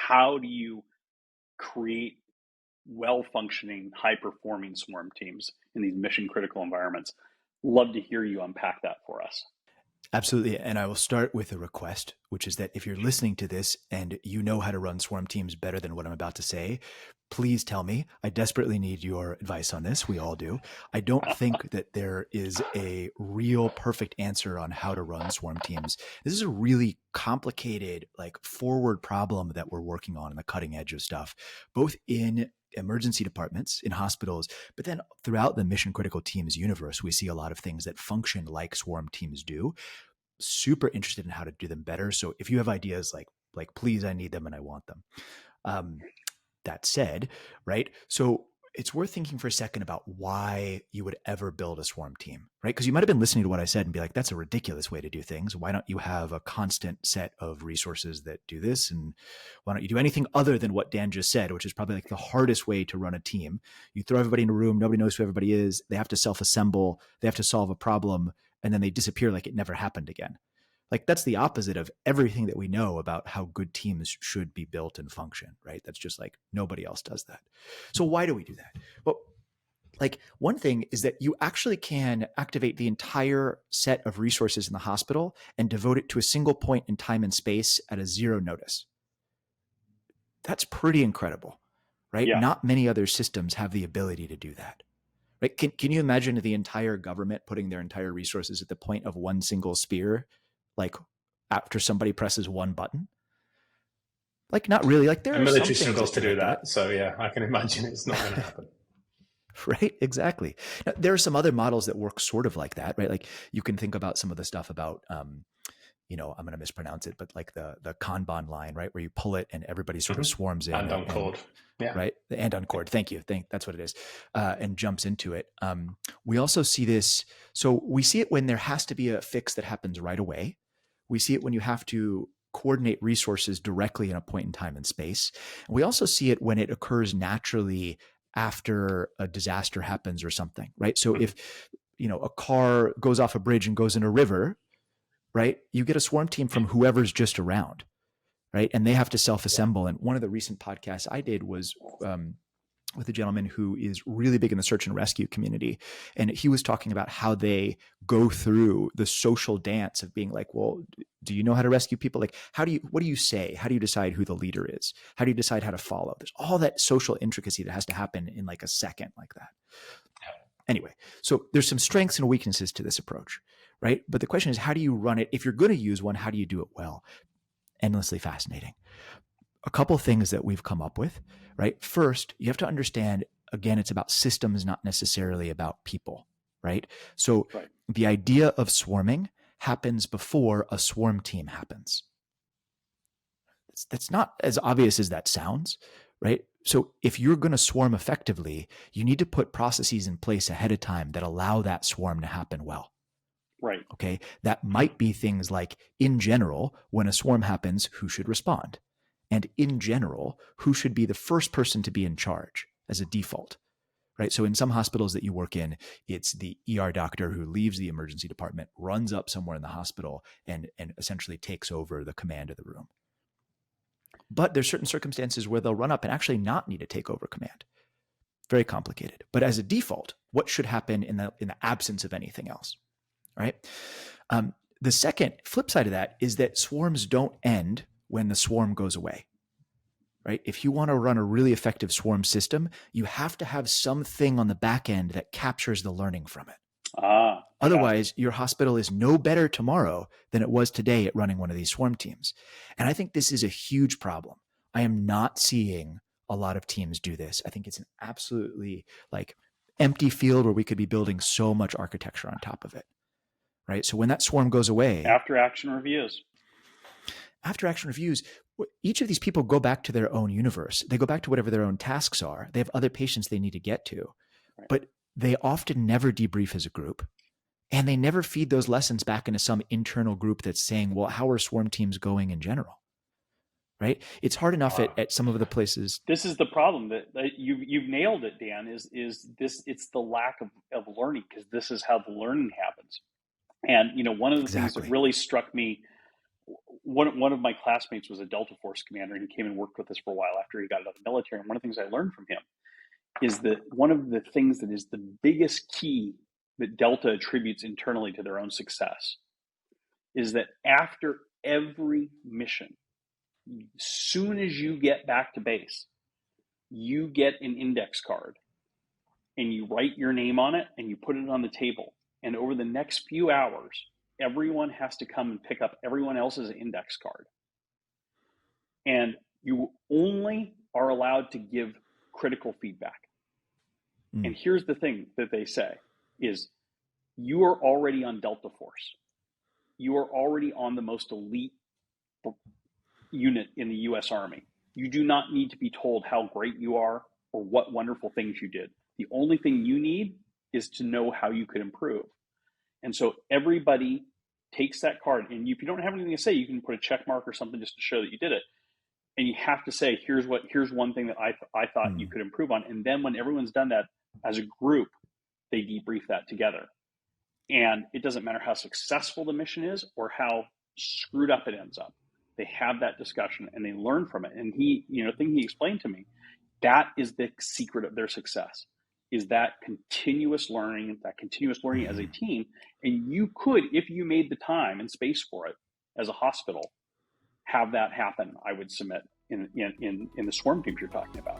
how do you create well-functioning, high-performing swarm teams in these mission-critical environments? Love to hear you unpack that for us. Absolutely. And I will start with a request, which is that if you're listening to this and you know how to run swarm teams better than what I'm about to say, please tell me. I desperately need your advice on this. We all do. I don't think that there is a real perfect answer on how to run swarm teams. This is a really complicated, like forward problem that we're working on the cutting edge of stuff, both in emergency departments, in hospitals, but then throughout the mission critical teams universe, we see a lot of things that function like swarm teams do. Super interested in how to do them better. So if you have ideas, like please, I need them and I want them. That said, right? So it's worth thinking for a second about why you would ever build a swarm team, right? Because you might have been listening to what I said and be like, that's a ridiculous way to do things. Why don't you have a constant set of resources that do this? And why don't you do anything other than what Dan just said, which is probably like the hardest way to run a team? You throw everybody in a room, nobody knows who everybody is. They have to self-assemble, they have to solve a problem, and then they disappear like it never happened again. Like that's the opposite of everything that we know about how good teams should be built and function, right? That's just like nobody else does that. So why do we do that? Well, like one thing is that you actually can activate the entire set of resources in the hospital and devote it to a single point in time and space at a zero notice. That's pretty incredible, right? Yeah. Not many other systems have the ability to do that. Right? Can you imagine the entire government putting their entire resources at the point of one single spear? Like after somebody presses one button? Like not really. Like there And are some military things struggles to do like that. So yeah, I can imagine it's not going to happen. Right? Exactly. Now, there are some other models that work sort of like that, right? Like you can think about some of the stuff about, I'm going to mispronounce it, but like the Kanban line, right? Where you pull it and everybody sort of swarms in. And on cord. Yeah. Right. And on cord. Thank you. That's what it is. And jumps into it. We also see this. So we see it when there has to be a fix that happens right away. We see it when you have to coordinate resources directly in a point in time and space. And we also see it when it occurs naturally after a disaster happens or something, right? So if, a car goes off a bridge and goes in a river, right? You get a swarm team from whoever's just around, right? And they have to self-assemble. And one of the recent podcasts I did was with a gentleman who is really big in the search and rescue community. And he was talking about how they go through the social dance of being like, well, do you know how to rescue people? Like, what do you say? How do you decide who the leader is? How do you decide how to follow? There's all that social intricacy that has to happen in like a second like that. Anyway, so there's some strengths and weaknesses to this approach, right? But the question is, how do you run it? If you're going to use one, how do you do it well? Endlessly fascinating. A couple of things that we've come up with, right? First, you have to understand, again, it's about systems, not necessarily about people, right? So the idea of swarming happens before a swarm team happens. That's not as obvious as that sounds, right? So if you're going to swarm effectively, you need to put processes in place ahead of time that allow that swarm to happen well. Right. Okay. That might be things like, in general, when a swarm happens, who should respond? And in general, who should be the first person to be in charge as a default, right? So in some hospitals that you work in, it's the ER doctor who leaves the emergency department, runs up somewhere in the hospital and essentially takes over the command of the room. But there's certain circumstances where they'll run up and actually not need to take over command. Very complicated. But as a default, what should happen in the absence of anything else, right? The second flip side of that is that swarms don't end when the swarm goes away, right? If you want to run a really effective swarm system, you have to have something on the back end that captures the learning from it. Otherwise, your hospital is no better tomorrow than it was today at running one of these swarm teams. And I think this is a huge problem. I am not seeing a lot of teams do this. I think it's an absolutely like empty field where we could be building so much architecture on top of it, right? So when that swarm goes away, after action reviews, each of these people go back to their own universe. They go back to whatever their own tasks are. They have other patients they need to get to, but they often never debrief as a group. And they never feed those lessons back into some internal group that's saying, well, how are swarm teams going in general? Right? It's hard enough at some of the places. This is the problem that you've nailed it, Dan, is this, it's the lack of learning, because this is how the learning happens. And, one of the things that really struck me one of my classmates was a Delta Force commander, and he came and worked with us for a while after he got out of the military. And one of the things I learned from him is that one of the things that is the biggest key that Delta attributes internally to their own success is that after every mission, as soon as you get back to base, you get an index card and you write your name on it and you put it on the table. And over the next few hours, everyone has to come and pick up everyone else's index card. And you only are allowed to give critical feedback. And here's the thing that they say is you are already on Delta Force. You are already on the most elite unit in the U.S. Army. You do not need to be told how great you are or what wonderful things you did. The only thing you need is to know how you could improve. And so everybody takes that card, and if you don't have anything to say, you can put a check mark or something just to show that you did it. And you have to say, here's one thing that I thought you could improve on. And then when everyone's done that as a group, they debrief that together. And it doesn't matter how successful the mission is or how screwed up it ends up. They have that discussion and they learn from it. And the thing he explained to me, that is the secret of their success, is that continuous learning as a team. And you could, if you made the time and space for it as a hospital, have that happen, I would submit, in the swarm teams you're talking about.